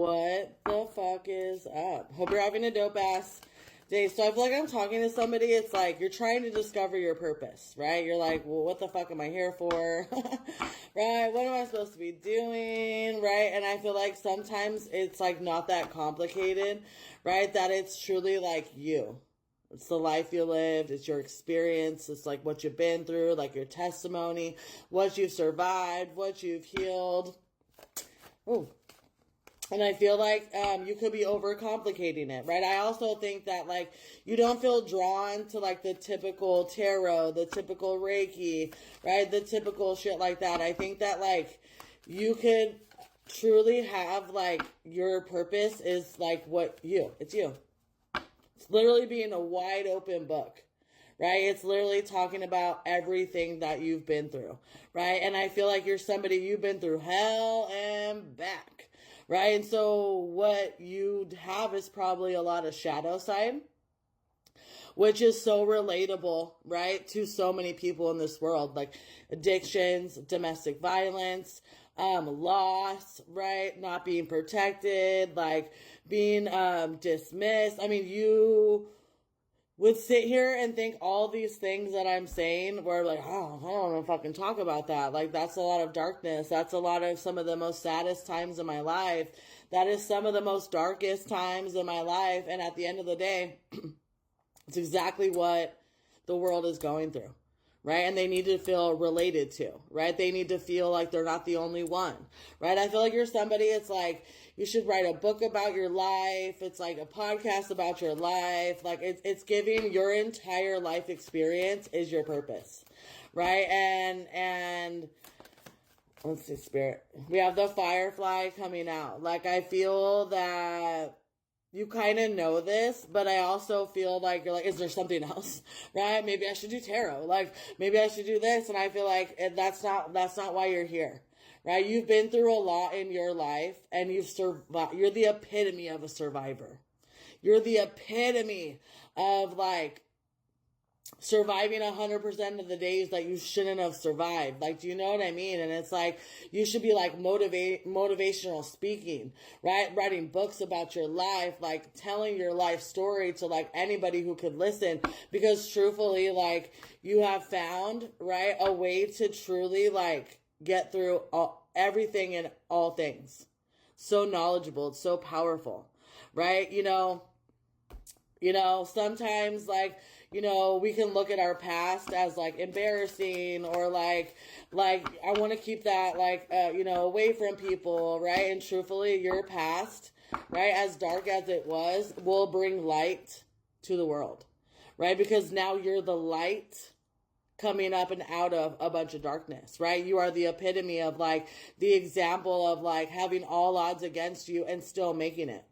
What the fuck is up? Hope you're having a dope ass day. So I feel like I'm talking to somebody. It's like you're trying to discover your purpose, right? You're like, well, what the fuck am I here for? Right? What am I supposed to be doing? Right? And I feel like sometimes it's like not that complicated, right? That it's truly like you. It's the life you lived. It's your experience. It's like what you've been through, like your testimony, what you've survived, what you've healed. Ooh. And I feel like you could be overcomplicating it, right? I also think that, like, you don't feel drawn to, like, the typical tarot, the typical Reiki, right? The typical shit like that. I think that, like, you could truly have, like, your purpose is, like, it's you. It's literally being a wide open book. Right? It's literally talking about everything that you've been through, right? And I feel like you're somebody, you've been through hell and back, right? And so what you have is probably a lot of shadow side, which is so relatable, right? To so many people in this world, like addictions, domestic violence, loss, right? Not being protected, like being, dismissed. I mean, you would sit here and think all these things that I'm saying were like, oh, I don't know if I can talk about that. Like, that's a lot of darkness. That's a lot of some of the most saddest times in my life. That is some of the most darkest times in my life. And at the end of the day, it's exactly what the world is going through. Right? And they need to feel related to, right? They need to feel like they're not the only one, right? I feel like you're somebody, it's like, you should write a book about your life. It's like a podcast about your life. Like, it's giving your entire life experience is your purpose, right? And let's see, spirit. We have the firefly coming out. Like, I feel that you kind of know this, but I also feel like you're like, is there something else? Right? Maybe I should do tarot. Like, maybe I should do this. And I feel like that's not why you're here. Right? You've been through a lot in your life and you've survived. You're the epitome of a survivor. You're the epitome of, like, surviving 100% of the days that you shouldn't have survived. Like, do you know what I mean? And it's like, you should be like motivational speaking, right? Writing books about your life, like telling your life story to like anybody who could listen, because truthfully, like, you have found, right, a way to truly like get through everything and all things. So knowledgeable. It's so powerful, right? Sometimes, like, we can look at our past as, like, embarrassing or, like, I want to keep that, like, away from people, right? And truthfully, your past, right, as dark as it was, will bring light to the world, right? Because now you're the light coming up and out of a bunch of darkness, right? You are the epitome of, like, the example of, like, having all odds against you and still making it.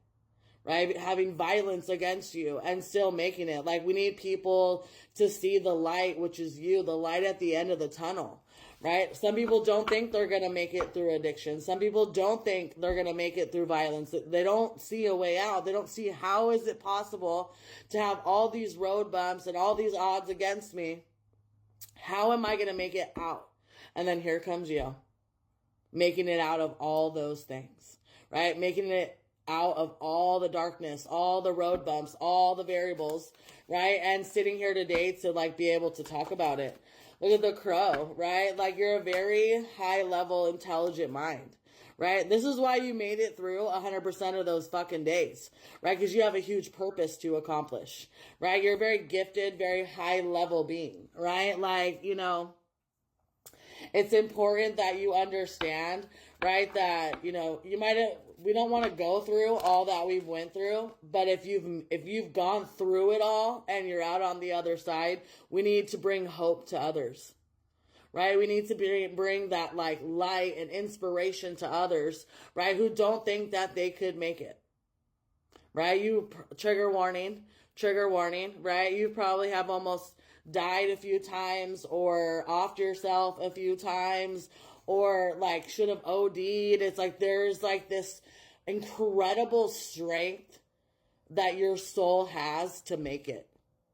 Right? Having violence against you and still making it. Like, we need people to see the light, which is you, the light at the end of the tunnel, right? Some people don't think they're going to make it through addiction. Some people don't think they're going to make it through violence. They don't see a way out. They don't see how is it possible to have all these road bumps and all these odds against me. How am I going to make it out? And then here comes you, making it out of all those things, right? Making it out of all the darkness, all the road bumps, all the variables, right? And sitting here today to like be able to talk about it. Look at the crow, right? Like, you're a very high level intelligent mind, right? This is why you made it through 100% of those fucking days, right? Because you have a huge purpose to accomplish, right? You're a very gifted, very high level being, right? Like, it's important that you understand, right, that, we don't want to go through all that we've went through, but if you've gone through it all and you're out on the other side, we need to bring hope to others, right? We need to bring that, like, light and inspiration to others, right, who don't think that they could make it, right? Trigger warning, right? You probably have almost died a few times or offed yourself a few times or like should have OD'd. It's like there's like this incredible strength that your soul has to make it,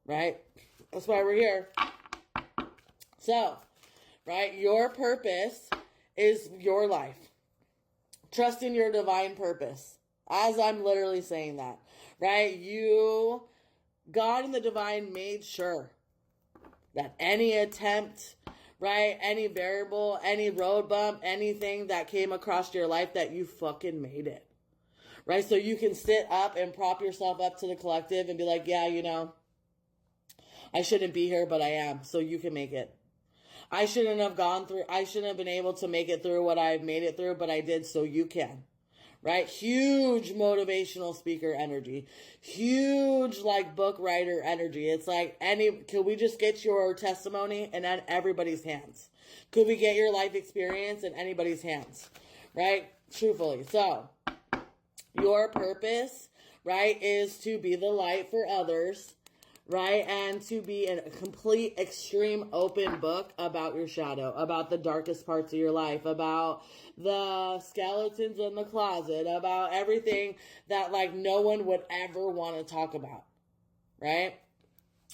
right? That's why we're here. So, right, your purpose is your life. Trust in your divine purpose. As I'm literally saying that, right? God and the divine made sure that any attempt, right, any variable, any road bump, anything that came across your life, that you fucking made it, right? So you can sit up and prop yourself up to the collective and be like, yeah, I shouldn't be here, but I am, so you can make it. I shouldn't have been able to make it through what I've made it through, but I did, so you can. Right? Huge motivational speaker energy. Huge, like, book writer energy. It's like, could we just get your testimony in everybody's hands? Could we get your life experience in anybody's hands? Right? Truthfully. So, your purpose, right, is to be the light for others, right? And to be a complete, extreme, open book about your shadow, about the darkest parts of your life, about the skeletons in the closet, about everything that, like, no one would ever want to talk about, right?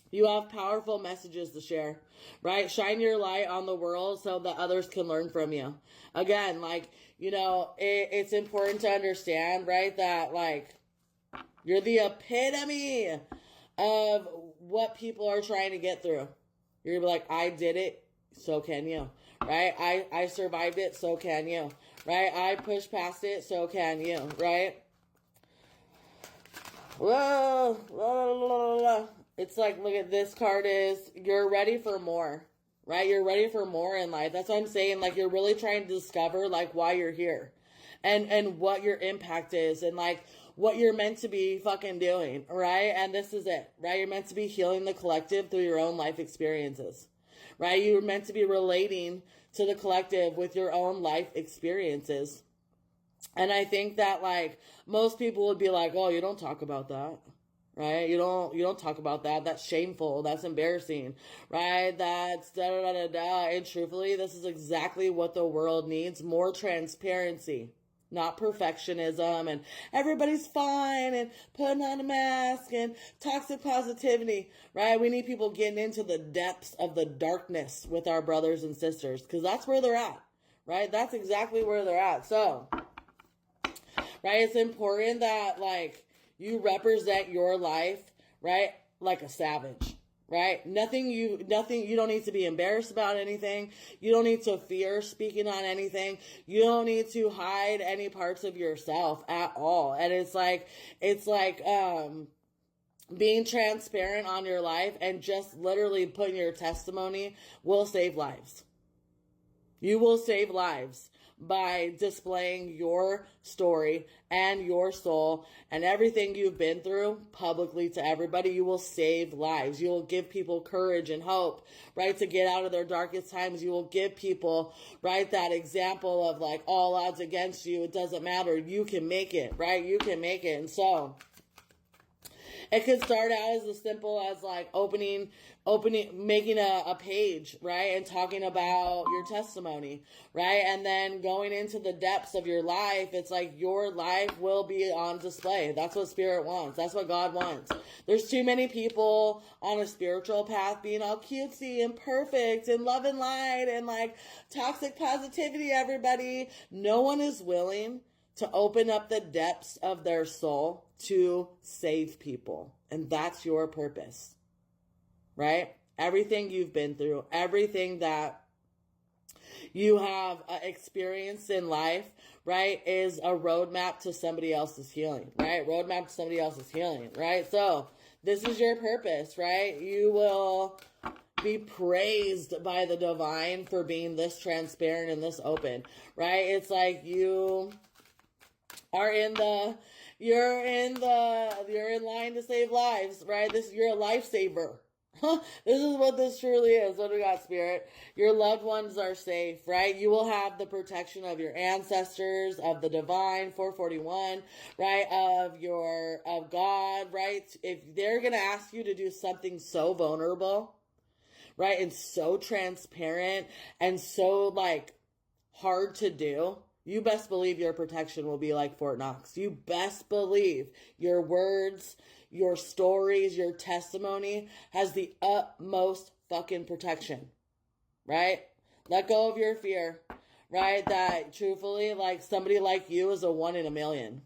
You have powerful messages to share, right? Shine your light on the world so that others can learn from you. Again, like, it's important to understand, right, that, like, you're the epitome of what people are trying to get through. You're gonna be like, I did it, so can you, right? I survived it, so can you, right? I pushed past it, so can you, right? Whoa. It's like, look at this card is, you're ready for more, right? You're ready for more in life. That's what I'm saying. Like, you're really trying to discover, like, why you're here and what your impact is, and, like, what you're meant to be fucking doing, right? And this is it, right? You're meant to be healing the collective through your own life experiences, right? You're meant to be relating to the collective with your own life experiences. And I think that, like, most people would be like, oh, you don't talk about that, right? You don't talk about that. That's shameful. That's embarrassing, right? That's da da da da da. And truthfully, this is exactly what the world needs: more transparency. Not perfectionism and everybody's fine and putting on a mask and toxic positivity, right? We need people getting into the depths of the darkness with our brothers and sisters, because that's where they're at, right? That's exactly where they're at. So, right, it's important that, like, you represent your life, right, like a savage. Right? You don't need to be embarrassed about anything. You don't need to fear speaking on anything. You don't need to hide any parts of yourself at all. And it's like, being transparent on your life and just literally putting your testimony will save lives. You will save lives by displaying your story and your soul and everything you've been through publicly to everybody. You will save lives. You will give people courage and hope, right, to get out of their darkest times. You will give people, right, that example of, like, all odds against you, it doesn't matter. You can make it, right? You can make it. And so it could start out as simple as, like, making a page, right? And talking about your testimony, right? And then going into the depths of your life. It's like your life will be on display. That's what Spirit wants. That's what God wants. There's too many people on a spiritual path being all cutesy and perfect and love and light and, like, toxic positivity, everybody. No one is willing to open up the depths of their soul to save people. And that's your purpose, right? Everything you've been through, everything that you have experienced in life, right, is a roadmap to somebody else's healing, right? Roadmap to somebody else's healing, right? So this is your purpose, right? You will be praised by the divine for being this transparent and this open, right? It's like you are you're in line to save lives, right? You're a lifesaver. This is what this truly is. What do we got, Spirit? Your loved ones are safe, right? You will have the protection of your ancestors, of the divine, 441, right? Of God, right? If they're going to ask you to do something so vulnerable, right? And so transparent and so, like, hard to do, you best believe your protection will be like Fort Knox. You best believe your words, your stories, your testimony has the utmost fucking protection, right? Let go of your fear, right? That truthfully, like, somebody like you is a 1 in a million.